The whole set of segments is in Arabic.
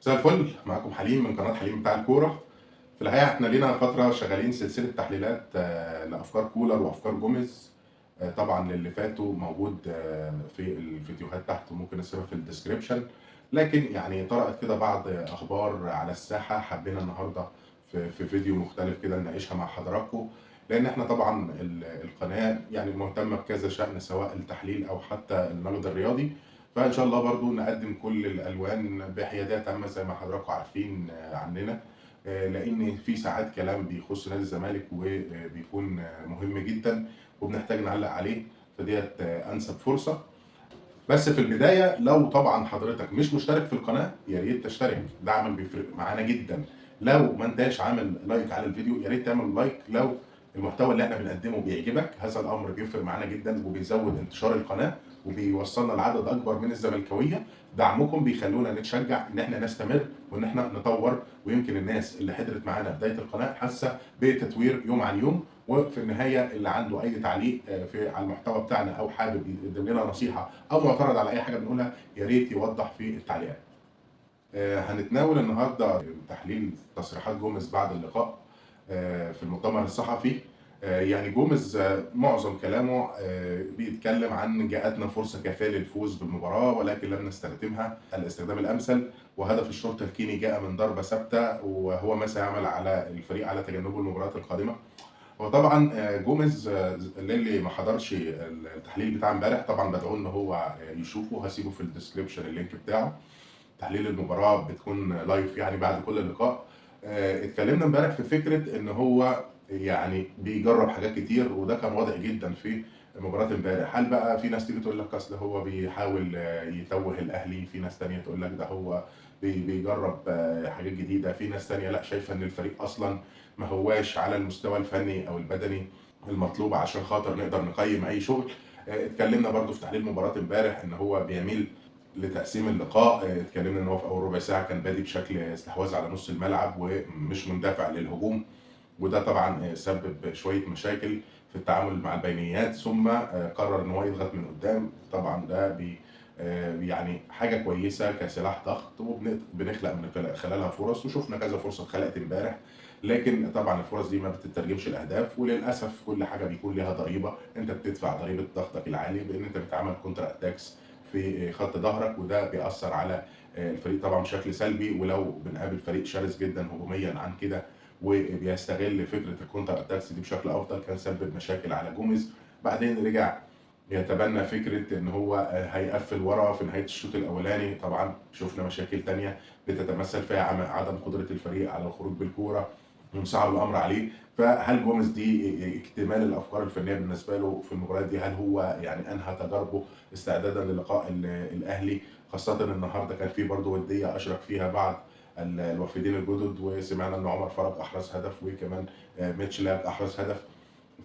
مساء الفل، معاكم حليم من قناة حليم بتاع الكورة. في الحقيقة احنا لينا فترة شغالين سلسلة تحليلات لأفكار كولر وأفكار جوميز. طبعا اللي فاتوا موجود في الفيديوهات تحت وممكن نسيبها في الديسكريبشن. لكن يعني طرأت كده بعض أخبار على الساحة، حبينا النهاردة في فيديو مختلف كده نناقشها مع حضراتكم، لأن احنا طبعا القناة يعني مهتمة بكذا شأن، سواء التحليل أو حتى النقد الرياضي. فان شاء الله برضو نقدم كل الالوان بحياديه تامه زي ما حضراتكم عارفين عننا، لان في ساعات كلام بيخص نادي الزمالك وبيكون مهم جدا وبنحتاج نعلق عليه، فديت انسب فرصه. بس في البدايه لو طبعا حضرتك مش مشترك في القناه يا ريت تشترك، دعما بيفرق معانا جدا. لو ما انتش عامل لايك على الفيديو يا ريت تعمل لايك. لو المحتوى اللي احنا بنقدمه بيعجبك هذا الامر بيفرق معانا جدا وبيزود انتشار القناه وبيوصلنا لعدد اكبر من الزملكاويه. دعمكم بيخلونا نتشجع ان احنا نستمر وان احنا نطور، ويمكن الناس اللي حضرت معانا بدايه القناه حاسه بتطوير يوم عن يوم. وفي النهايه اللي عنده اي تعليق على المحتوى بتاعنا او حابب يقدم لنا نصيحه او معترض على اي حاجه بنقولها يا ريت يوضح في التعليقات. هنتناول النهارده تحليل تصريحات جوميز بعد اللقاء في المؤتمر الصحفي. يعني جوميز معظم كلامه بيتكلم عن جاءتنا فرصة كافية للفوز بالمباراة ولكن لم نستخدمها الاستخدام الأمثل، وهدف الشرطة الكيني جاء من ضربة ثابتة وهو ما سيعمل على الفريق على تجنبه المباريات القادمة. هو طبعا جوميز اللي ما حضرش التحليل بتاع امبارح طبعا بدعوه ان هو يشوفه، هسيبه في الديسكريبشن اللينك بتاعه. تحليل المباراة بتكون لايف يعني بعد كل لقاء. اتكلمنا امبارح في فكرة ان هو يعني بيجرب حاجات كتير وده كان واضح جدا في مباراة امبارح. هل بقى في ناس تيجي تقول لك اصل هو بيحاول يتوه الاهلي، في ناس تانية تقول لك ده هو بيجرب حاجات جديدة، في ناس تانية لا شايفة ان الفريق اصلا ما هواش على المستوى الفني او البدني المطلوب عشان خاطر نقدر نقيم اي شغل. اتكلمنا برضو في تحليل مباراة امبارح ان هو بيميل لتقسيم اللقاء. اتكلمنا ان هو في اول ربع ساعه كان بادي بشكل استحواذ على نص الملعب ومش مندفع للهجوم، وده طبعا سبب شويه مشاكل في التعامل مع البينيات، ثم قرر ان هو يضغط من قدام. طبعا ده يعني حاجه كويسه كسلاح ضغط وبنخلق من خلالها فرص، وشفنا كذا فرصه اتخلقت امبارح. لكن طبعا الفرص دي ما بتترجمش لاهداف، وللاسف كل حاجه بيكون لها ضريبه، انت بتدفع ضريبه ضغطك العالي بان انت بتعمل كونتر اتاكس في خط ظهرك، وده بيأثر على الفريق طبعا بشكل سلبي. ولو بنقابل فريق شرس جدا هجوميا عن كده وبيستغل فكره الكونتر اتاكس دي بشكل افضل، كان سبب مشاكل على جوميز. بعدين رجع يتبنى فكره ان هو هيقفل ورا في نهايه الشوط الاولاني. طبعا شفنا مشاكل تانية بتتمثل فيها عدم قدره الفريق على الخروج بالكوره ومصعب الامر عليه. فهل جوميز دي اكتمال الافكار الفنيه بالنسبه له في المباريات دي؟ هل هو يعني انهى تجاربه استعدادا للقاء الاهلي؟ خاصه النهارده كان في برضه وديه اشرك فيها بعض الوافدين الجدد، وسمعنا ان عمر فرج احرز هدف وكمان ميتشلاك احرز هدف.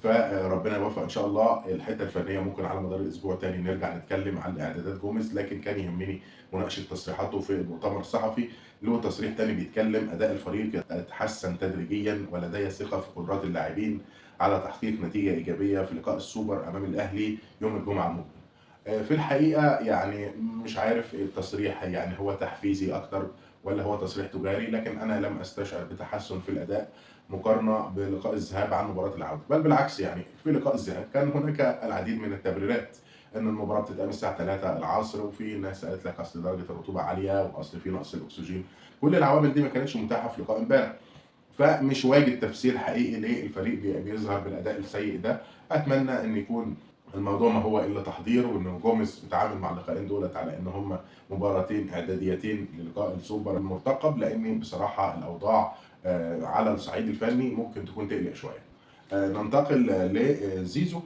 فربنا يوفق ان شاء الله. الحته الفنيه ممكن على مدار الاسبوع تاني نرجع نتكلم عن اعدادات جوميز، لكن كان يهمني مناقشه تصريحاته في المؤتمر الصحفي. له تصريح تاني بيتكلم اداء الفريق يتحسن تدريجيا ولدي ثقه في قدرات اللاعبين على تحقيق نتيجه ايجابيه في لقاء السوبر امام الاهلي يوم الجمعه المقبل. في الحقيقه يعني مش عارف التصريح يعني هو تحفيزي اكتر ولا هو تصريح تجاري، لكن انا لم استشعر بتحسن في الاداء مقارنه بلقاء الذهاب عن مباراه العوده، بل بالعكس. يعني في لقاء الذهاب كان هناك العديد من التبريرات ان المباراه بتتقام الساعه 3 العصر، وفي ناس قالت لك اصل درجه الرطوبه عاليه واصل في نقص الاكسجين. كل العوامل دي ما كانتش متاحه في لقاء امبارح، فمش واجد تفسير حقيقي ليه الفريق بيظهر بالاداء السيء ده. اتمنى ان يكون الموضوع ما هو الا تحضير، وان جوميز بيتعامل مع اللقاءين دولت على ان هم مباراتين اعداديتين للقاء السوبر المرتقب، لان بصراحه الاوضاع على الصعيد الفني ممكن تكون تقلق شويه. ننتقل لزيزو.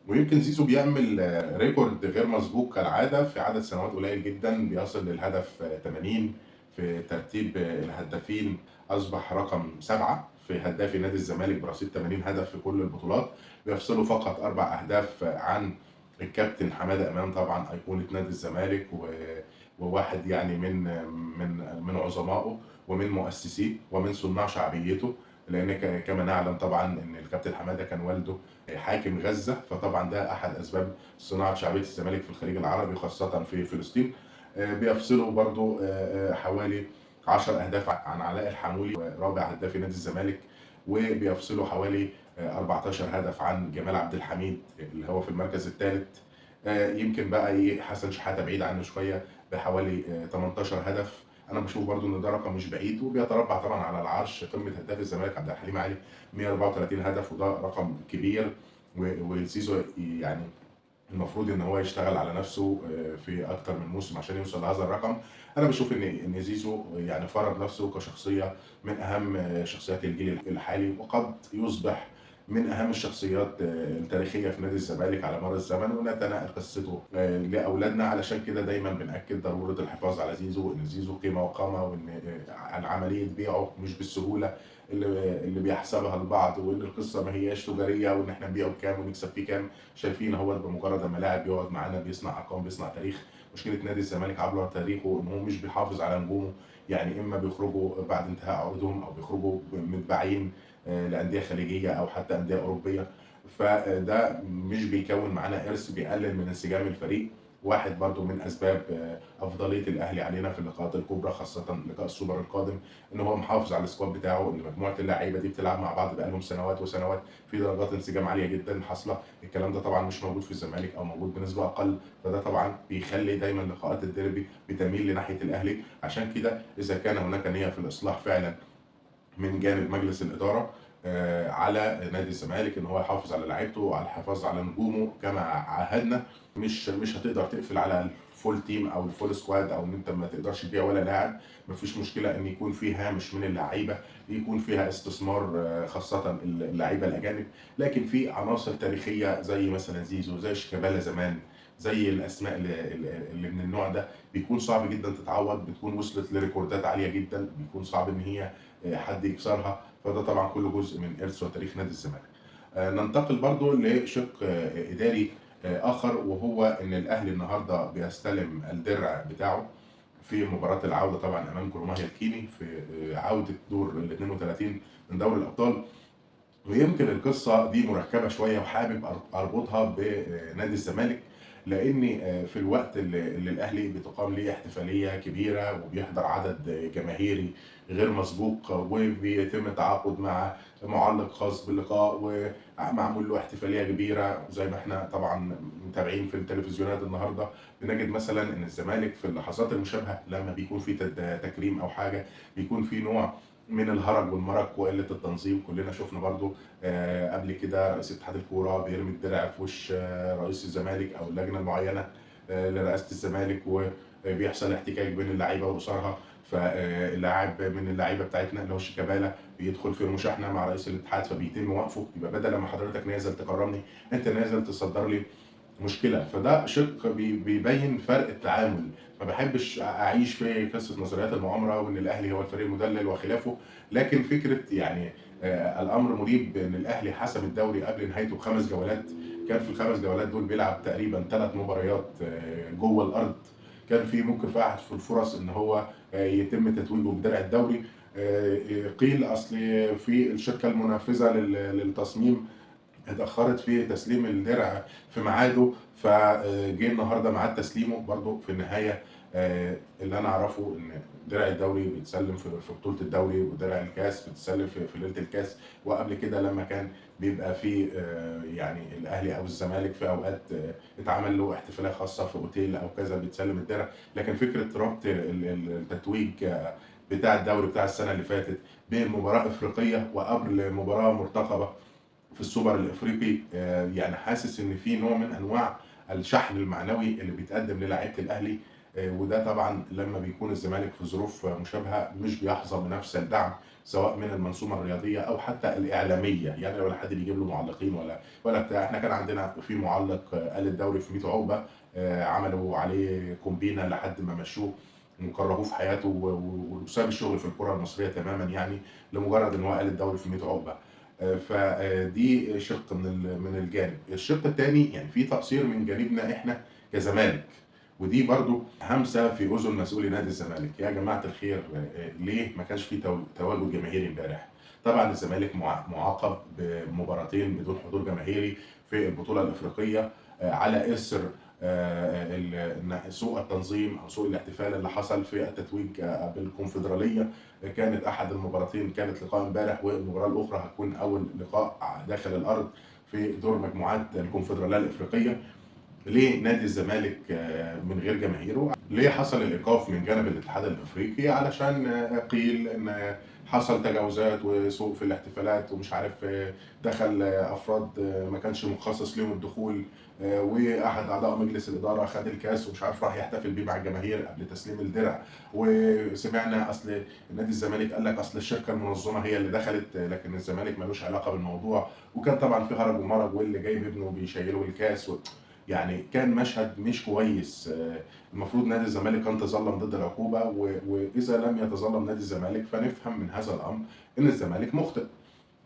ويمكن زيزو بيعمل ريكورد غير مسبوق كالعاده، في عدد سنوات قليل جدا بيصل للهدف 80 في ترتيب الهدافين، اصبح رقم 7 في هدافي نادي الزمالك برصيد 80 هدف في كل البطولات. بيفصلوا فقط 4 اهداف عن الكابتن حماده امام، طبعا ايقونه نادي الزمالك وواحد يعني من عظمائه ومن مؤسسيه ومن صناع شعبيته، لان كما نعلم طبعا ان الكابتن حماده كان والده حاكم غزه، فطبعا ده احد اسباب صناعه شعبيه الزمالك في الخليج العربي خاصه في فلسطين. بيفصلوا برضو حوالي 10 اهداف عن علاء الحمولي رابع هداف نادي الزمالك، وبيفصلوا حوالي 14 هدف عن جمال عبد الحميد اللي هو في المركز الثالث. يمكن بقى ايه حسن شحاته بعيد عنه شويه بحوالي 18 هدف. انا بشوف برضو ان ده رقم مش بعيد، وبيتربع طبعا على العرش قمه هداف الزمالك عبد الحليم علي 134 هدف، وده رقم كبير. وزيزو يعني المفروض ان هو يشتغل على نفسه في اكتر من موسم عشان يوصل لهذا الرقم. انا بشوف ان زيزو يعني فرض نفسه كشخصيه من اهم شخصيات الجيل الحالي، وقد يصبح من اهم الشخصيات التاريخيه في نادي الزمالك على مر الزمن، ونتناقل قصته لاولادنا. علشان كده دايما بناكد ضروره الحفاظ على زيزو، ان زيزو قيمه وقامه، وان عمليه بيعه مش بالسهوله اللي بيحسبها البعض، وان القصه ما هياش تجاريه وان احنا نبيعه بكام ونكسب فيه كام. شايفين هو بمجرد ما لاعب بيقعد معانا بيصنع ارقام بيصنع تاريخ. مشكله نادي الزمالك عبر تاريخه ان هو مش بيحافظ على نجومه، يعني اما بيخرجوا بعد انتهاء عقودهم او بيخرجوا متباعين لانديه خليجيه او حتى انديه اوروبيه. فده مش بيكون معانا ارث، بيقلل من انسجام الفريق. واحد برضو من اسباب افضليه الاهلي علينا في اللقاءات الكبرى، خاصه لقاء السوبر القادم، ان هو محافظ على السكواد بتاعه، ان مجموعه اللعيبه دي بتلعب مع بعض بقالهم سنوات وسنوات، في درجات انسجام عاليه جدا حاصله. الكلام ده طبعا مش موجود في الزمالك او موجود بنسبه اقل، فده طبعا بيخلي دايما لقاءات الديربي بتميل لناحيه الاهلي. عشان كده اذا كان هناك نيه في الاصلاح فعلا من جانب مجلس الاداره على نادي الزمالك ان هو يحافظ على لعيبته وعلى الحفاظ على نجومه كما عهدنا، مش هتقدر تقفل على الفول تيم او الفول سكواد، او ان انت ما تقدرش تبيع ولا لاعب. مفيش مشكله ان يكون في هامش من اللعيبه يكون فيها استثمار، خاصه اللعيبه الاجانب، لكن في عناصر تاريخيه زي مثلا زيزو، زي شيكابالا زمان، زي الاسماء اللي من النوع ده بيكون صعب جدا تتعوض، بتكون وصلت لريكوردات عاليه جدا، بيكون صعب ان هي حد يكسرها. فده طبعا كله جزء من ارث وتاريخ نادي الزمالك. ننتقل برضو لشق اداري اخر، وهو ان الاهلي النهارده بيستلم الدرع بتاعه في مباراه العوده طبعا امام جروماهيا الكيني في عوده دور ال 32 من دوري الابطال. ويمكن القصه دي مركبه شويه، وحابب اربطها بنادي الزمالك، لان في الوقت اللي الاهلي بتقام ليه احتفاليه كبيره وبيحضر عدد جماهيري غير مسبوق، وبيتم التعاقد مع معلق خاص باللقاء، ومعمول له احتفاليه كبيره زي ما احنا طبعا متابعين في التلفزيونات النهارده. بنجد مثلا ان الزمالك في اللحظات المشابهه لما بيكون في تكريم او حاجه، بيكون في نوع من الهرج والمرج وقله التنظيم. كلنا شفنا برضو قبل كده رئيس اتحاد الكوره بيرمي الدرع في وش رئيس الزمالك او اللجنه المعينه لرئاسه الزمالك، وبيحصل احتكاك بين اللعيبه واسرها. فاللاعب من اللعيبه بتاعتنا اللي هو شيكابالا بيدخل في مشاحنه مع رئيس الاتحاد، فبيتم وقفه. يبقى بدل ما حضرتك نازل تكرمني، انت نازل تصدر لي مشكله. فده شق بيبين فرق التعامل. ما بحبش اعيش في قصه نظريات المؤامره وان الاهلي هو الفريق المدلل وخلافه، لكن فكره يعني الامر مريب ان الاهلي حسم الدوري قبل نهايته ب5 جولات. كان في ال5 جولات دول بيلعب تقريبا 3 مباريات جوه الارض. كان في ممكن في احد في الفرص ان هو يتم تتويجه بدرع الدوري. قيل اصل في الشركه المنفذه للتصميم اتأخرت في تسليم الدرع في ميعاده، فجه النهارده ميعاد تسليمه برضه في النهايه. اللي انا اعرفه ان درع الدوري بيتسلم في بطوله الدوري، ودرع الكاس بتتسلم في ليله الكاس. وقبل كده لما كان بيبقى في يعني الاهلي او الزمالك في اوقات اتعمل له احتفاليه خاصه في اوتيل او كذا بيتسلم الدرع. لكن فكره ربط التتويج بتاع الدوري بتاع السنه اللي فاتت بمباراه افريقيه وقبل مباراه مرتقبه في السوبر الافريقي، يعني حاسس ان في نوع من انواع الشحن المعنوي اللي بيتقدم للاعيبه الاهلي. وده طبعا لما بيكون الزمالك في ظروف مشابهه مش بيحظى بنفس الدعم، سواء من المنظومه الرياضيه او حتى الاعلاميه. يعني لو حد بيجيب له معلقين ولا بتاع. احنا كان عندنا في معلق قال الدوري في 100 عقبه، عملوا عليه كومبينه لحد ما مشوه وكرهوه في حياته، وساب الشغل في الكره المصريه تماما، يعني لمجرد ان هو قال الدوري في 100 عقبه. فدي شق من الجانب. الشق الثاني يعني في تقصير من جانبنا احنا كزمالك، ودي برضو همسه في اذن مسؤولي نادي الزمالك. يا جماعه الخير، ليه ما كانش في تواجد جماهيري امبارح؟ طبعا الزمالك معاقب بمباراتين بدون حضور جماهيري في البطوله الافريقيه على اثر سوء التنظيم او سوء الاحتفال اللي حصل في التتويج بالكونفدراليه. كانت احد المباراتين كانت لقاء امبارح، والمباراه الاخرى هتكون اول لقاء داخل الارض في دور مجموعات الكونفدراليه الافريقيه. ليه نادي الزمالك من غير جماهيره؟ ليه حصل الايقاف من جانب الاتحاد الافريقي؟ علشان قيل ان حصل تجاوزات وسوء في الاحتفالات ومش عارف، دخل افراد ما كانش مخصص لهم الدخول، واحد اعضاء مجلس الاداره خد الكاس ومش عارف راح يحتفل بيه مع الجماهير قبل تسليم الدرع. وسمعنا اصل نادي الزمالك قال لك اصل الشركه المنظمه هي اللي دخلت، لكن الزمالك ملوش علاقه بالموضوع. وكان طبعا في هرج ومرج، واللي جايب ابنه بيشيله الكاس يعني كان مشهد مش كويس. المفروض نادي الزمالك كان تظلم ضد العقوبه، واذا لم يتظلم نادي الزمالك فنفهم من هذا الامر ان الزمالك مخطئ.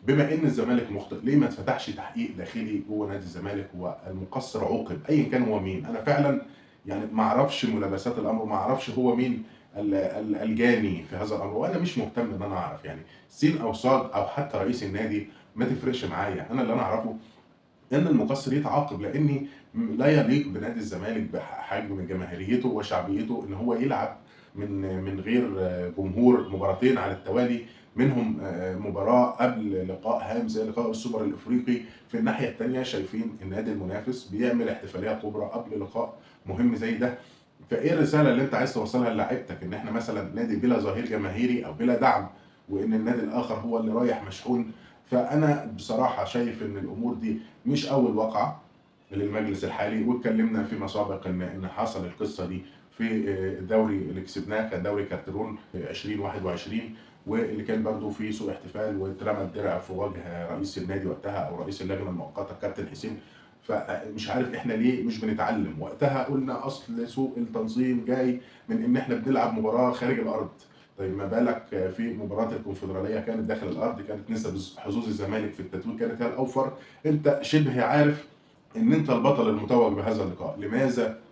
بما ان الزمالك مخطئ، ليه ما اتفتحش تحقيق داخلي جوه نادي الزمالك والمقصر عوقب ايا كان هو مين؟ انا فعلا يعني ما اعرفش ملابسات الامر، وما اعرفش هو مين الجاني في هذا الامر، وانا مش مهتم ان انا اعرف يعني سين او صاد او حتى رئيس النادي، ما تفرقش معايا. انا اللي انا اعرفه ان المقصر يتعاقب، لاني لا يليق بنادي الزمالك بحجم جماهيريته وشعبيته ان هو يلعب من غير جمهور مباراتين على التوالي، منهم مباراه قبل لقاء هام زي لقاء السوبر الافريقي. في الناحيه الثانيه شايفين النادي المنافس بيعمل احتفاليه كبرى قبل لقاء مهم زي ده. فايه الرساله اللي انت عايز توصلها للاعيبتك؟ ان احنا مثلا نادي بلا ظهير جماهيري او بلا دعم، وان النادي الاخر هو اللي رايح مشحون؟ فانا بصراحه شايف ان الامور دي مش اول واقعه للمجلس الحالي، واتكلمنا فيما سبق ان حصل القصه دي في الدوري اللي كسبناه، كان دوري كارترون في 2021، واللي كان برضه فيه سوء احتفال واترمى الدرع في وجه رئيس النادي وقتها او رئيس اللجنه المؤقته كابتن حسين. فمش عارف احنا ليه مش بنتعلم. وقتها قلنا اصل سوء التنظيم جاي من ان احنا بنلعب مباراه خارج الارض. طيب ما بالك في مباراه الكونفدراليه كانت داخل الارض، كانت نسب حظوظ الزمالك في التتويج كانت هي الاوفر. انت شبه عارف ان انت البطل المتوج بهذا اللقاء.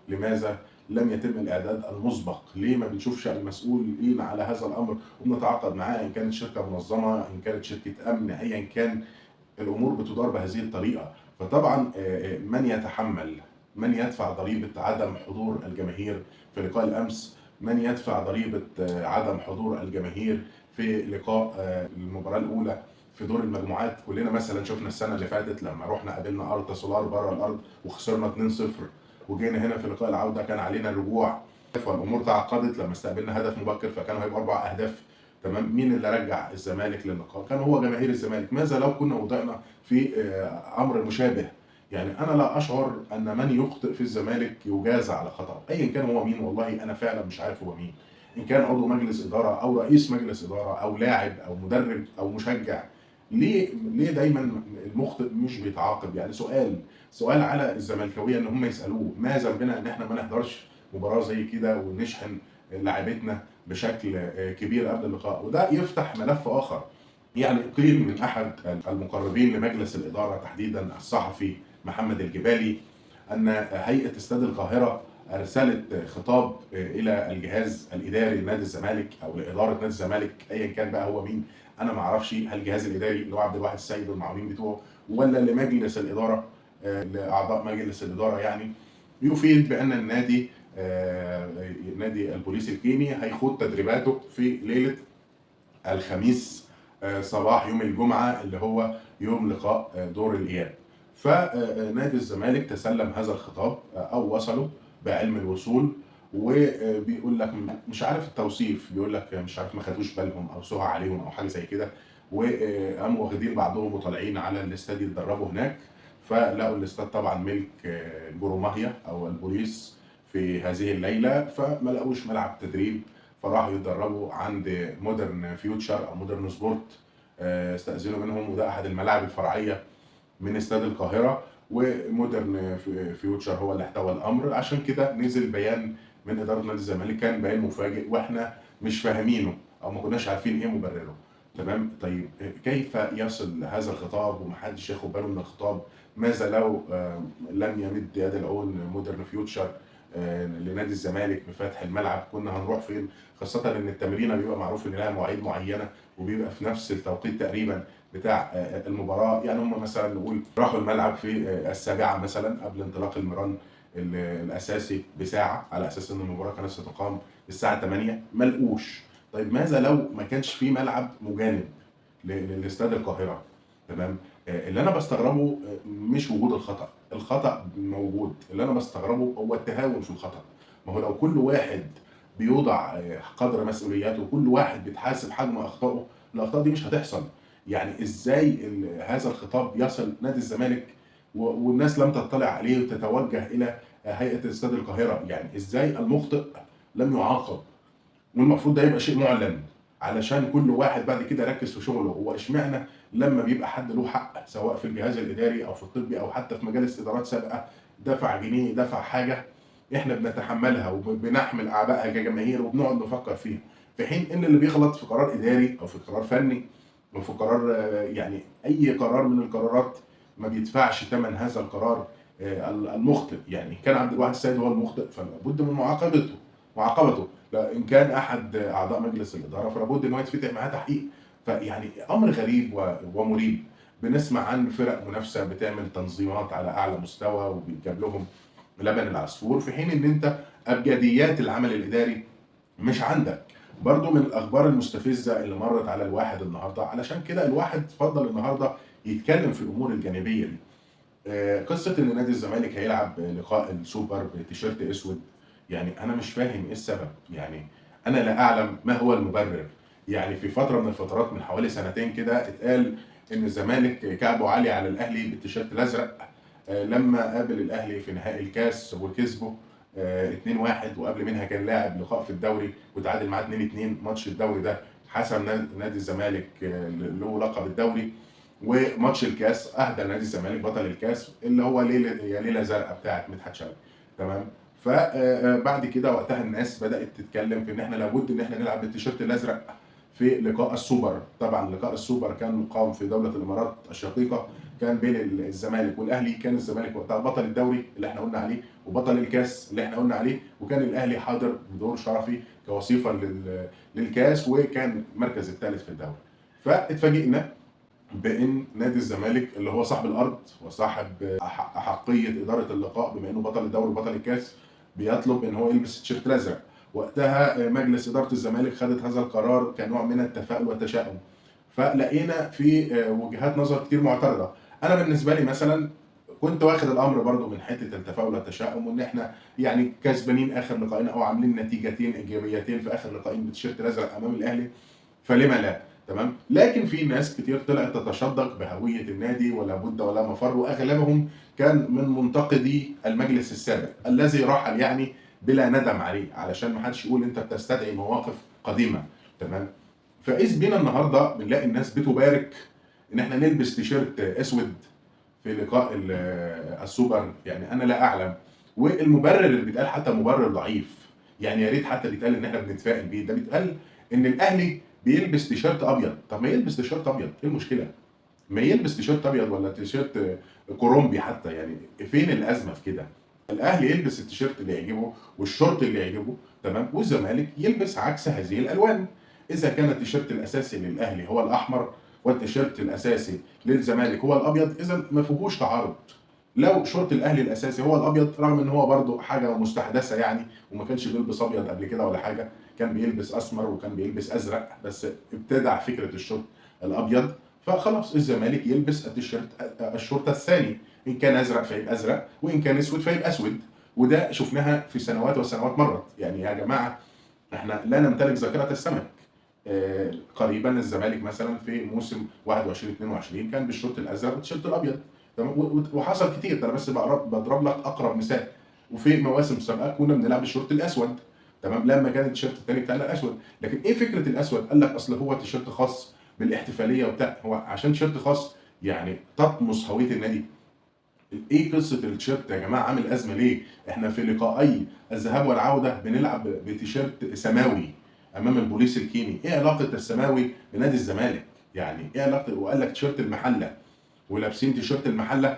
لماذا لم يتم الاعداد المسبق؟ ليه ما بنشوفش المسؤولين على هذا الامر وبنتعاقد معاه، ان كانت شركه منظمه، ان كانت شركه امن، ايا كان الامور بتدار بهذه الطريقه. فطبعا من يدفع ضريبه عدم حضور الجماهير في لقاء الامس، من يدفع ضريبه عدم حضور الجماهير في لقاء المباراه الاولى في دور المجموعات. كلنا مثلا شفنا السنه اللي فاتت لما رحنا قابلنا ارتا سولار بره الارض وخسرنا 2-0، وجينا هنا في لقاء العوده كان علينا الرجوع والامور تعقدت لما استقبلنا هدف مبكر، فكانوا هيبقى 4 اهداف. تمام، مين اللي رجع الزمالك للقاء؟ كان هو جماهير الزمالك. ماذا لو كنا وضعنا في امر مشابه؟ يعني انا لا اشعر ان من يخطئ في الزمالك يجازى على خطأه ايا كان هو مين. والله انا فعلا مش عارف هو مين، ان كان عضو مجلس اداره او رئيس مجلس اداره او لاعب او مدرب او مشجع. ليه دايما المخطئ مش بيتعاقب؟ يعني سؤال على الزملكاويه ان هم يسالوه، ما ذنبنا ان احنا ما نحضرش مباراه زي كده ونشحن لاعبتنا بشكل كبير قبل اللقاء؟ وده يفتح ملف اخر. يعني قيل من احد المقربين لمجلس الاداره تحديدا الصحفي محمد الجبالي ان هيئه استاد القاهره ارسلت خطاب الى الجهاز الاداري لنادي الزمالك او لاداره نادي الزمالك ايا كان بقى هو مين. انا ما اعرفش هل الجهاز الاداري اللي هو عبد الواحد السيد والمعاونين بتوعه، ولا لمجلس الاداره، لاعضاء مجلس الاداره، يعني يفيد بان النادي نادي البوليس الكيني هيخوض تدريباته في ليله الخميس صباح يوم الجمعه اللي هو يوم لقاء دور الاياب. فنادي الزمالك تسلم هذا الخطاب او وصله بعلم الوصول، وبيقول لك مش عارف التوصيف، بيقول لك مش عارف ما خدوش بالهم او سهى عليهم او حاجه زي كده، وقاموا واخدين بعضهم وطالعين على الاستاد يتدربوا هناك. فلقوا الاستاد طبعا ملك جروماهيا او البوليس في هذه الليله، فما لقوش ملعب تدريب، فراحوا يتدربوا عند مودرن فيوتشر او مودرن سبورت. استأذنوا منهم، وده احد الملاعب الفرعيه من استاد القاهره، ومودرن فيوتشر هو اللي احتوى الامر. عشان كده نزل بيان من اداره نادي الزمالك، كان بيان مفاجئ واحنا مش فاهمينه او ما كناش عارفين ايه مبرره. تمام، طيب كيف يصل هذا الخطاب ومحدش ياخد باله من الخطاب؟ ماذا لو لم يمد يد العون مودرن فيوتشر لنادي الزمالك بفتح الملعب؟ كنا هنروح فين؟ خاصة ان التمرينة بيبقى معروف ان لها مواعيد معينة وبيبقى في نفس التوقيت تقريبا بتاع المباراة. يعني هم مثلا نقول راحوا الملعب في 7 مثلا قبل انطلاق المران الاساسي بساعه على اساس ان المباراه كانت ستقام الساعه 8، ما لقوش. طيب ماذا لو ما كانش في ملعب مجانب لاستاد القاهره؟ تمام. اللي انا بستغربه مش وجود الخطا، الخطا موجود، اللي انا بستغربه هو التهاون في الخطا. ما هو لو كل واحد بيوضع قدر مسؤولياته وكل واحد بيتحاسب حجم اخطائه، الاخطاء دي مش هتحصل. يعني ازاي هذا الخطاب يصل نادي الزمالك والناس لم تطلع عليه وتتوجه الى هيئه استاد القاهره؟ يعني ازاي المخطئ لم يعاقب؟ والمفروض ده يبقى شيء معلن علشان كل واحد بعد كده يركز في شغله. هو اشمعنى لما بيبقى حد له حق سواء في الجهاز الاداري او في الطبي او حتى في مجالس ادارات سابقه، دفع جنيه دفع حاجه، احنا بنتحملها وبنحمل اعبائها كجماهير وبنقعد نفكر فيها، في حين ان اللي بيغلط في قرار اداري او في قرار فني او في قرار يعني اي قرار من القرارات ما بيدفعش ثمن هذا القرار المخطئ. يعني كان عبد الواحد السيد هو المخطئ فلابد من معاقبته. ان كان احد اعضاء مجلس الاداره فلابد ان هو يتفتح معاه تحقيق. فيعني امر غريب ومريب. بنسمع عن فرق منافسه بتعمل تنظيمات على اعلى مستوى وبيتجاب لهم لبن العصفور، في حين ان انت ابجديات العمل الاداري مش عندك. برضو من الاخبار المستفزه اللي مرت على الواحد النهارده، علشان كده الواحد فضل النهارده يتكلم في الامور الجانبيه دي. قصه ان نادي الزمالك هيلعب لقاء السوبر بتيشيرت اسود، يعني انا مش فاهم ايه السبب. يعني انا لا اعلم ما هو المبرر. يعني في فتره من الفترات من حوالي سنتين كده اتقال ان الزمالك كعبه عالي على الاهلي بالتيشيرت الازرق لما قابل الاهلي في نهائي الكاس وكسبه 2-1، وقبل منها كان لاعب لقاء في الدوري وتعادل معاه 2-2. ماتش الدوري ده حسم نادي الزمالك له لقب الدوري، وماتش الكاس اهدى نادي الزمالك بطل الكاس اللي هو ليله زرقاء بتاعت مدحت شلبي. تمام. فبعد كده وقتها الناس بدات تتكلم في ان احنا لابد ان احنا نلعب بالتيشيرت الازرق في لقاء السوبر. طبعا لقاء السوبر كان مقام في دوله الامارات الشقيقه، كان بين الزمالك والاهلي. كان الزمالك وقتها بطل الدوري اللي احنا قلنا عليه وبطل الكاس اللي احنا قلنا عليه، وكان الاهلي حاضر بدور شرفي كوصيفا للكاس وكان المركز الثالث في الدوري. فاتفاجئنا بان نادي الزمالك اللي هو صاحب الارض وصاحب احقيه اداره اللقاء بما انه بطل الدوري وبطل الكاس بيطلب ان هو يلبس التيشيرت الازرق. وقتها مجلس اداره الزمالك خدت هذا القرار كنوع من التفاؤل والتشاؤم، فلقينا في وجهات نظر كتير معترضه. انا بالنسبه لي مثلا كنت واخد الامر برضو من حته التفاؤل والتشاؤم، وان احنا يعني كسبانين اخر لقاءين او عاملين نتيجتين ايجابيتين في اخر لقاءين بالتيشيرت الازرق امام الاهلي، فلما لا؟ تمام. لكن في ناس كتير طلعت تتشدق بهويه النادي ولا بد ولا مفر، واغلبهم كان من منتقدي المجلس السابق الذي رحل يعني بلا ندم عليه، علشان ما حدش يقول انت بتستدعي مواقف قديمه. تمام. فاذ بينا النهارده بنلاقي الناس بتبارك ان احنا نلبس تيشيرت اسود في لقاء السوبر. يعني انا لا اعلم، والمبرر اللي بيتقال حتى مبرر ضعيف. يعني يا ريت حتى بيتقال ان احنا بنتفائل بيه، ده بيتقال ان الاهلي بيلبس تيشيرت ابيض. طب ما يلبس تيشيرت ابيض، ايه المشكله؟ ما يلبس تيشيرت ابيض ولا تيشيرت كولومبي حتى، يعني فين الازمه في كده؟ الاهلي يلبس التيشيرت اللي يعجبه والشورت اللي يعجبه، تمام، والزمالك يلبس عكس هذه الالوان. اذا كان التيشيرت الاساسي للاهلي هو الاحمر والتيشيرت الاساسي للزمالك هو الابيض، اذا ما فيهوش تعارض. لو شورت الاهلي الاساسي هو الابيض، رغم ان هو برده حاجه مستحدثه يعني وما كانش بيلبس ابيض قبل كده ولا حاجه، كان بيلبس اسمر وكان بيلبس ازرق، بس ابتدع فكره الشورت الابيض. فخلاص الزمالك يلبس الشورت الثاني، ان كان ازرق فيبقى ازرق وان كان اسود فيبقى اسود. وده شفناها في سنوات وسنوات مرت. يعني يا جماعه احنا لا نمتلك ذاكره السمك. قريبا الزمالك مثلا في موسم 21 22 كان بالشورت الازرق والتيشيرت الابيض. تمام. وحصل كتير، ده انا بس بضرب لك اقرب مثال. وفي مواسم سابقه كنا بنلعب بالشورت الاسود، تمام، لما كان التيشيرت الثاني بتاعنا الاسود. لكن ايه فكره الاسود؟ قال لك اصل هو تيشيرت خاص بالاحتفاليه وبتاع. هو عشان تيشيرت خاص يعني تطمس هويه النادي؟ ايه قصه التيشيرت يا جماعه؟ عامل ازمه ليه؟ احنا في لقاءي الذهاب والعوده بنلعب بتيشيرت سماوي امام البوليس الكيني. ايه علاقه السماوي بنادي الزمالك؟ يعني ايه علاقه؟ وقال لك تيشيرت المحله، ولابسين تيشيرت المحله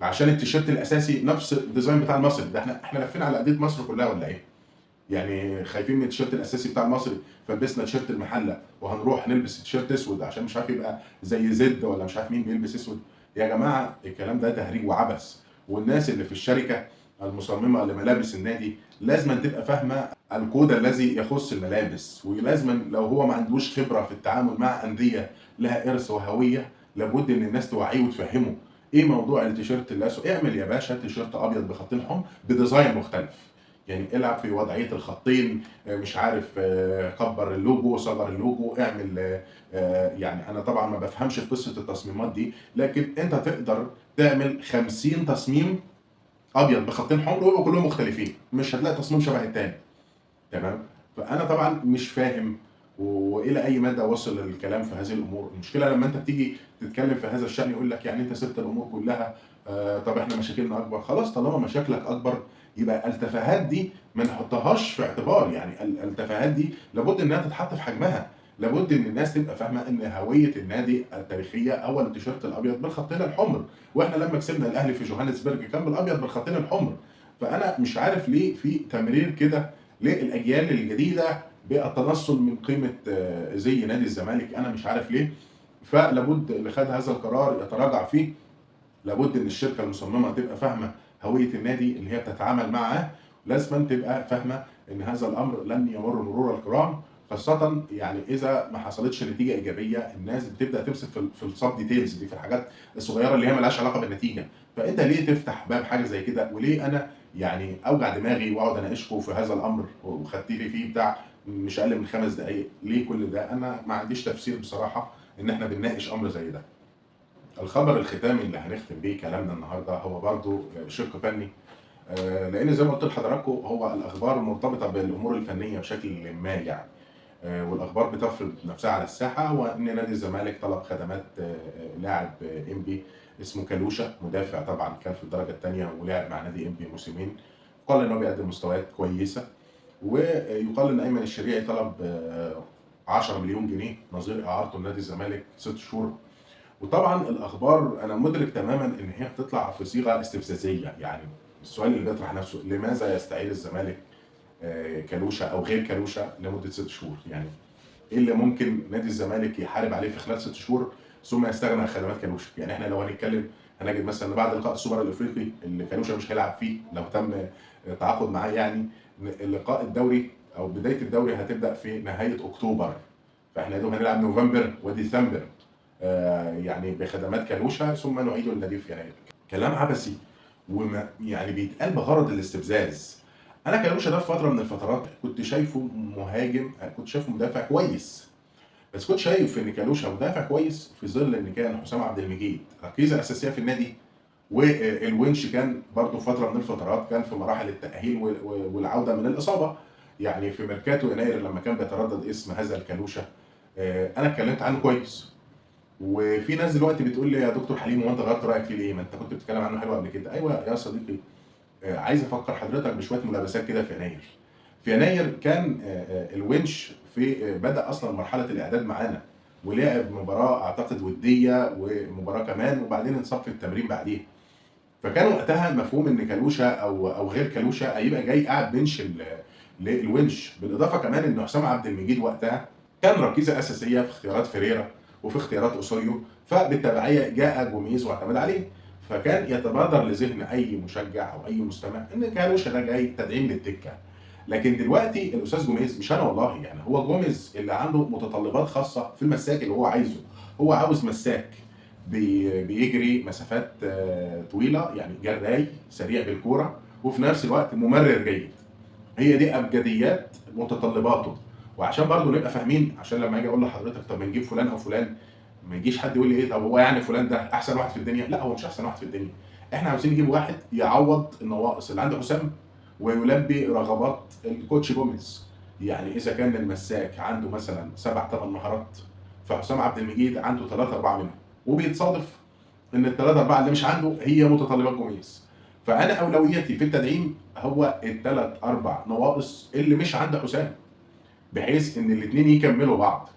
عشان التيشيرت الاساسي نفس الديزاين بتاع المصري. ده احنا لفينا على قضيه مصر كلها ولا ايه؟ يعني خايفين من التيشيرت الاساسي بتاع المصري فلبسنا تيشيرت المحله وهنروح نلبس تيشيرت اسود عشان مش عارف يبقى زي زد ولا مش عارف مين بيلبس اسود. يا جماعه الكلام ده تهريج وعبث. والناس اللي في الشركه المصممه لملابس النادي لازم تبقى فاهمه الكود الذي يخص الملابس، ولازم لو هو ما عندوش خبره في التعامل مع انديه لها ارث وهويه لابد ان الناس توعيه وتفهمه ايه موضوع التيشيرت الاسود. اعمل يا باشا تيشيرت ابيض بخطين حمر بديزاين مختلف، يعني العب في وضعيه الخطين، مش عارف كبر اللوجو صغر اللوجو اعمل. يعني انا طبعا ما بفهمش في قصه التصميمات دي، لكن انت تقدر تعمل 50 تصميم ابيض بخطين حمر ويبقوا كلهم مختلفين، مش هتلاقي تصميم شبه التاني. تمام. فانا طبعا مش فاهم والى اي مدى وصل الكلام في هذه الامور. المشكله لما انت بتيجي تتكلم في هذا الشان يقول لك يعني انت سبت الامور كلها. طب احنا مشاكلنا اكبر. خلاص طالما مشاكلك اكبر يبقى التفاهات دي ما نحطهاش في اعتبار. يعني التفاهات دي لابد انها تتحط في حجمها. لابد ان الناس تبقى فاهمه ان هويه النادي التاريخيه هو التيشيرت الابيض بالخطين الحمر، واحنا لما كسبنا الاهلي في جوهانسبرج كان بالابيض بالخطين الحمر. فانا مش عارف ليه في تمرير كده للاجيال الجديده بالتنصل من قيمه زي نادي الزمالك. انا مش عارف ليه. فلابد اللي خد هذا القرار يتراجع فيه. لابد ان الشركه المصممه تبقى فاهمه هويه النادي اللي هي بتتعامل معاه، لازم تبقى فاهمه ان هذا الامر لن يمر مرور الكرام، خاصه يعني اذا ما حصلتش نتيجه ايجابيه. الناس بتبدا تمسك في السب ديتيلز دي، في الحاجات الصغيره اللي هي مالهاش علاقه بالنتيجه. فانت ليه تفتح باب حاجه زي كده؟ وليه انا يعني اوجع دماغي واقعد اناقشكم في هذا الامر وخدت لي فيه بتاع مش اقل من 5 دقائق؟ ليه كل ده؟ انا ما عنديش تفسير بصراحه ان احنا بنناقش امر زي ده. الخبر الختامي اللي هنختم بيه كلامنا النهارده هو برضو شق فني، لان زي ما قلت لحضراتكم هو الاخبار مرتبطه بالامور الفنيه بشكل ما يعني. والاخبار بتفرض نفسها على الساحه، وان نادي الزمالك طلب خدمات لاعب انبي اسمه كالوشا، مدافع طبعا كان في الدرجه الثانيه ولعب مع نادي انبي موسمين. قال ان هو بيقدم مستويات كويسه. ويقال ان ايمن الشريعي طلب 10 مليون جنيه نظير اعارته لنادي الزمالك 6 شهور. وطبعا الاخبار انا مدرك تماما ان هي بتطلع في صيغه استفزازيه. يعني السؤال اللي بيطرح نفسه لماذا يستعير الزمالك كالوشا او غير كالوشا لمده 6 شهور؟ يعني ايه اللي ممكن نادي الزمالك يحارب عليه في خلال 6 شهور ثم يستغنى عن خدمات كالوشا؟ يعني احنا لو هنتكلم هنجد مثلا ان بعد لقاء السوبر الافريقي اللي كالوشا مش هيلعب فيه لو تم التعاقد معاه، يعني اللقاء الدوري او بدايه الدوري هتبدا في نهايه اكتوبر، فاحنا يا دوب هنلعب نوفمبر وديسمبر يعني بخدمات كالوشا ثم نعيده للنادي في يناير. كلام عبثي وما يعني بيتقال بغرض الاستفزاز. انا كالوشا ده في فتره من الفترات كنت شايفه مهاجم، كنت شايفه مدافع كويس، بس كنت شايف ان كالوشا مدافع كويس في ظل ان كان حسام عبد المجيد ركيزه اساسيه في النادي، والونش كان برضه فتره من الفترات كان في مراحل التاهيل والعوده من الاصابه. يعني في ميركاتو يناير لما كان بيتردد اسم هذا الكالوشا انا اتكلمت عنه كويس. وفي ناس دلوقتي بتقول لي يا دكتور حليم هو انت غيرت رايك فيه ليه؟ ما انت كنت بتتكلم عنه حلو قبل كده. ايوه يا صديقي، عايز افكر حضرتك بشويه ملابسات كده. في يناير كان الونش في بدا اصلا مرحله الاعداد معانا، ولعب مباراه اعتقد وديه ومباراه كمان، وبعدين انصاب في التمرين بعديها. فكان وقتها مفهوم ان كالوشا او غير كالوشا هيبقى جاي قاعد بنش للونش. بالاضافه كمان ان حسام عبد المجيد وقتها كان ركيزه اساسيه في اختيارات فيريرا وفي اختيارات اوسوريو، فبالتبعيه جاء جوميز واعتمد عليه. فكان يتبادر لذهن اي مشجع او اي مستمع ان كالوشا ده جاي تدعيم للدكه. لكن دلوقتي الاستاذ جوميز، مش انا والله، يعني هو جوميز اللي عنده متطلبات خاصه في المساك اللي هو عايزه. هو عاوز مساك بيجري مسافات طويله، يعني جراي سريع بالكوره وفي نفس الوقت ممرر جيد. هي دي ابجديات متطلباته. وعشان برضه نبقى فاهمين، عشان لما اجي اقول لحضرتك طب نجيب فلان او فلان، ما يجيش حد يقول لي ايه طب هو يعني فلان ده احسن واحد في الدنيا. لا، هو مش احسن واحد في الدنيا. احنا عاوزين نجيب واحد يعوض النواقص اللي عند حسام ويلبي رغبات الكوتش جوميز. يعني اذا كان المساك عنده مثلا 7 8 مهارات، فحسام عبد المجيد عنده 3 4 منهم، وبيتصادف ان ال3 4 اللي مش عنده هي متطلبات جوميز. فانا اولويتي في التدعيم هو ال3 4 نواقص اللي مش عند حسام، بحيث ان الاثنين يكملوا بعض.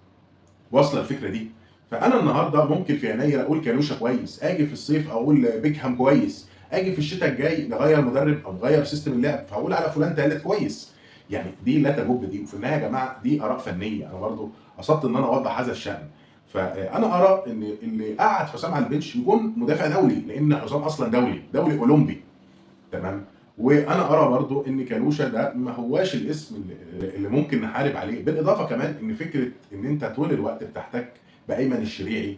واصله الفكره دي؟ فانا النهارده ممكن في يناير اقول كالوشا كويس، اجي في الصيف اقول بيكهام كويس، اجي في الشتاء الجاي نغير مدرب او نغير سيستم اللعب فاقول على فلان ثالث كويس. يعني دي لا تجب دي. وفي النهايه يا جماعه دي اراء فنيه، انا برضو قصدت ان انا اوضح هذا الشان. فانا ارى ان اللي قعد حسام على البنش يكون مدافع دولي، لان حسام اصلا دولي اولمبي. تمام. وانا ارى برضو ان كالوشا ده ما هواش الاسم اللي ممكن نحارب عليه، بالاضافه كمان ان فكره ان انت طول الوقت بتحتك بايمن الشريعي،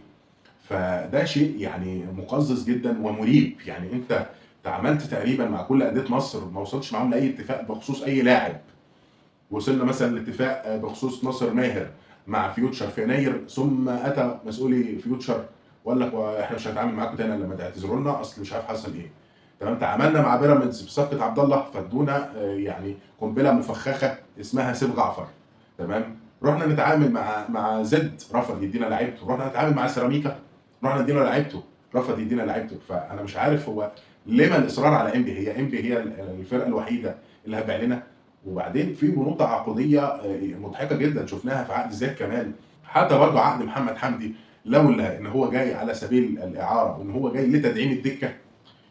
فده شيء يعني مقزز جدا ومريب. يعني انت تعاملت تقريبا مع كل انديه مصر، ما وصلتش معاهم لاي اتفاق بخصوص اي لاعب. وصلنا مثلا لاتفاق بخصوص ناصر ماهر مع فيوتشر في يناير، ثم اتى مسؤولي فيوتشر وقال لك احنا مش هنتعامل معاكم تاني لما تعتذروا لنا، اصل مش عارف حصل ايه. تمام. تعاملنا مع بيراميدز في صفقه عبد الله، فادونا يعني قنبله مفخخه اسمها سيف جعفر. تمام. رحنا نتعامل مع زد، رفض يدينا لعيبته. رحنا نتعامل مع سيراميكا، رحنا ندينا لعيبته، رفض يدينا لعيبته. فانا مش عارف هو لما الاصرار على انبي. هي انبي هي الفرقه الوحيده اللي هتبيع لنا؟ وبعدين في بنود تعاقديه مضحكه جدا شفناها في عقد زياد كمال، حتى برضه عقد محمد حمدي، لولا ان هو جاي على سبيل الاعاره وان هو جاي لتدعيم الدكه،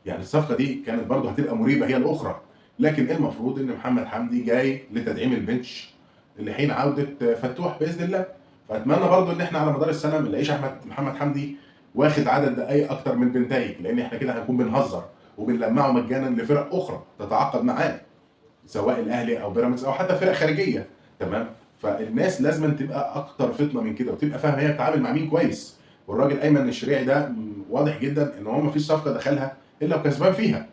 يعني الصفقه دي كانت برضه هتبقى مريبه هي الاخرى. لكن المفروض ان محمد حمدي جاي لتدعيم البنش لحين عوده فتوح باذن الله. فاتمنى برضه ان احنا على مدار السنه ما نلاقيش محمد حمدي واخد عدد دقائق اكتر من بنتايج، لان احنا كده هنكون بنهزر وبنلمعه مجانا لفرق اخرى تتعاقد معاه، سواء الاهلي او بيراميدز او حتى فرق خارجيه. تمام. فالناس لازم تبقى اكتر فطنه من كده وتبقى فاهمه هي بتتعامل مع مين كويس. والراجل ايمن الشريعي ده واضح جدا ان هو ما فيش صفقه دخلها الا وكسبان فيها،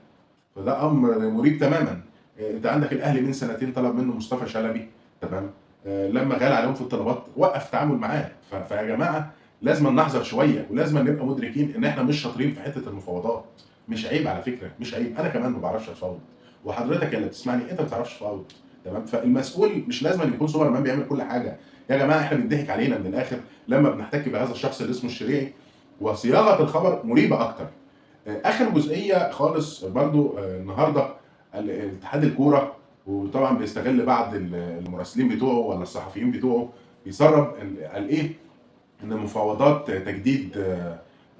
فده امر مريب تماما. انت عندك الاهلي من سنتين طلب منه مصطفى شلبي. تمام. لما غال عليهم في الطلبات وقف التعامل معاه. فيا جماعه لازم نحذر شويه، ولازم نبقى مدركين ان احنا مش شاطرين في حته المفاوضات. مش عيب على فكره، مش عيب، انا كمان ما بعرفش افاوض، وحضرتك اللي بتسمعني انت ما بتعرفش تفاوض. تمام. فالمسؤول مش لازم يكون سوبر مان بيعمل كل حاجه. يا جماعه احنا بيضحك علينا من الاخر لما بنحتك بهذا الشخص اللي اسمه الشريعي، وصياغه الخبر مريبه اكتر. اخر جزئيه خالص برضو النهارده الاتحاد الكوره، وطبعا بيستغل بعض المراسلين بتوعه ولا الصحفيين بتوعه، بيسرب قال ايه ان مفاوضات تجديد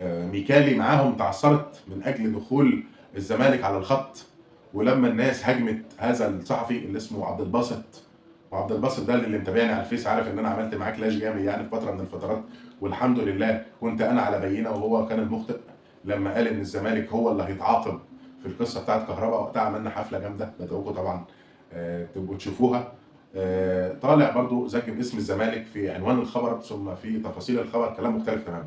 ميكالي معاهم تعثرت من اجل دخول الزمالك على الخط. ولما الناس هاجمت هذا الصحفي اللي اسمه عبد الباسط، وعبد الباسط ده اللي متابعني على الفيس عارف ان انا عملت معاه كلاش جامد يعني في فتره من الفترات، والحمد لله كنت انا على بينه وهو كان المخطئ لما قال ان الزمالك هو اللي هيتعاقب في القصه بتاعت كهرباء. وقتها عملنا حفله جامده بدعوكم طبعا تبقوا تشوفوها. طالع برضو ذاكر اسم الزمالك في عنوان الخبر ثم في تفاصيل الخبر كلام مختلف تماما.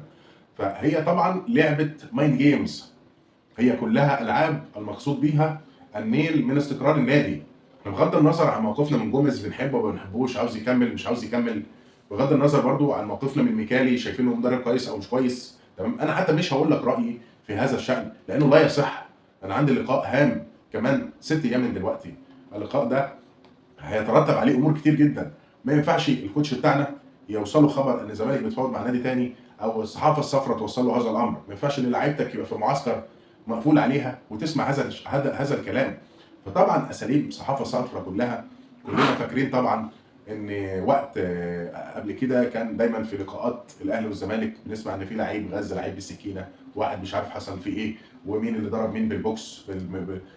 فهي طبعا لعبه مايند جيمز، هي كلها العاب المقصود بيها النيل من استقرار النادي. بغض النظر عن موقفنا من جوميز، بنحبه وما بنحبوش، عاوز يكمل مش عاوز يكمل، بغض النظر برضو عن موقفنا من ميكالي شايفينه مدرب كويس او مش كويس. تمام. انا حتى مش هقول لك رايي في هذا الشان لانه لا يصح. انا عندي لقاء هام كمان 6 ايام من دلوقتي، اللقاء ده هيترتب عليه امور كتير جدا. ما ينفعش الكوتش بتاعنا يوصله خبر ان الزمالك بيتفاوض مع نادي تاني، او الصحافه الصفراء توصل له هذا الامر. ما ينفعش ان لعيبتك يبقى في معسكر مقفول عليها وتسمع هذا الكلام. فطبعا اساليب صحافه صفراء كلنا فاكرين طبعا ان وقت قبل كده كان دايما في لقاءات الاهلي والزمالك بنسمع ان في لعيب غزه لعيب بالسكينه، واحد مش عارف حصل فيه ايه، ومين اللي ضرب مين بالبوكس.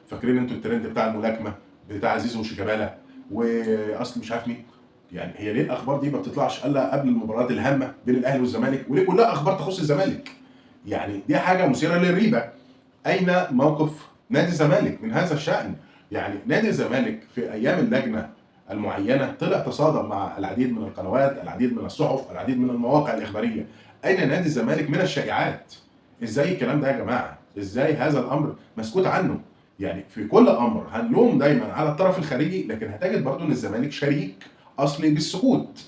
فاكرين انتوا الترند بتاع الملاكمه بتاع زيزو وشيكابالا واصل مش عارف مين. يعني هي ليه الاخبار دي ما بتطلعش الا قبل المباريات الهامه بين الاهلي والزمالك؟ وليه كلها اخبار تخص الزمالك؟ يعني دي حاجه مثيره للريبه. اين موقف نادي الزمالك من هذا الشان؟ يعني نادي الزمالك في ايام اللجنه المعينه طلع تصادم مع العديد من القنوات، العديد من الصحف، العديد من المواقع الاخباريه. اين نادي الزمالك من الشائعات؟ ازاي الكلام ده يا جماعه؟ ازاي هذا الامر مسكوت عنه؟ يعني في كل امر هنلوم دايما على الطرف الخارجي، لكن هتجد برضو ان الزمالك شريك اصلي بالسكوت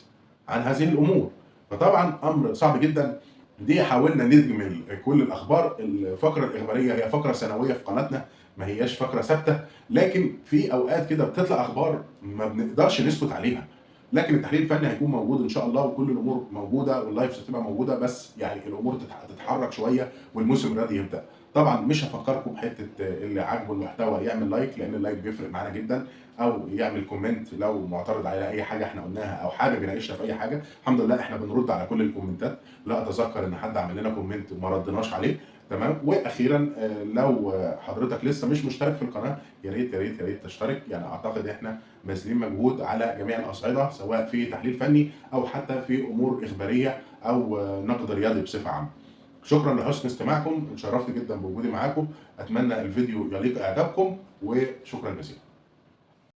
عن هذه الامور. فطبعا امر صعب جدا. دي حاولنا نجمل كل الاخبار. الفقره الاخباريه هي فقره سنويه في قناتنا، ما هياش فقره ثابته، لكن في اوقات كده بتطلع اخبار ما بنقدرش نسكت عليها. لكن التحليل الفني هيكون موجود ان شاء الله، وكل الامور موجوده، واللايفز هتبقى موجوده، بس يعني الامور تتحرك شويه والموسم الرياضي يبدا. طبعا مش هفكركم بحته اللي عاجبه المحتوى يعمل لايك، لان اللايك بيفرق معانا جدا، او يعمل كومنت لو معترض على اي حاجه احنا قلناها او حابب يناقشنا في اي حاجه. الحمد لله احنا بنرد على كل الكومنتات، لا اتذكر ان حد عمل لنا كومنت وما ردناش عليه. تمام. واخيرا لو حضرتك لسه مش مشترك في القناه، يا ريت يا ريت يا ريت تشترك. يعني اعتقد احنا باذلين مجهود على جميع الاصعده، سواء في تحليل فني او حتى في امور اخباريه او نقد رياضي بصفه عامه. شكرا لحسن استماعكم، اتشرفت جدا بوجودي معاكم، اتمنى الفيديو يليق اعجابكم وشكرا جزيلا.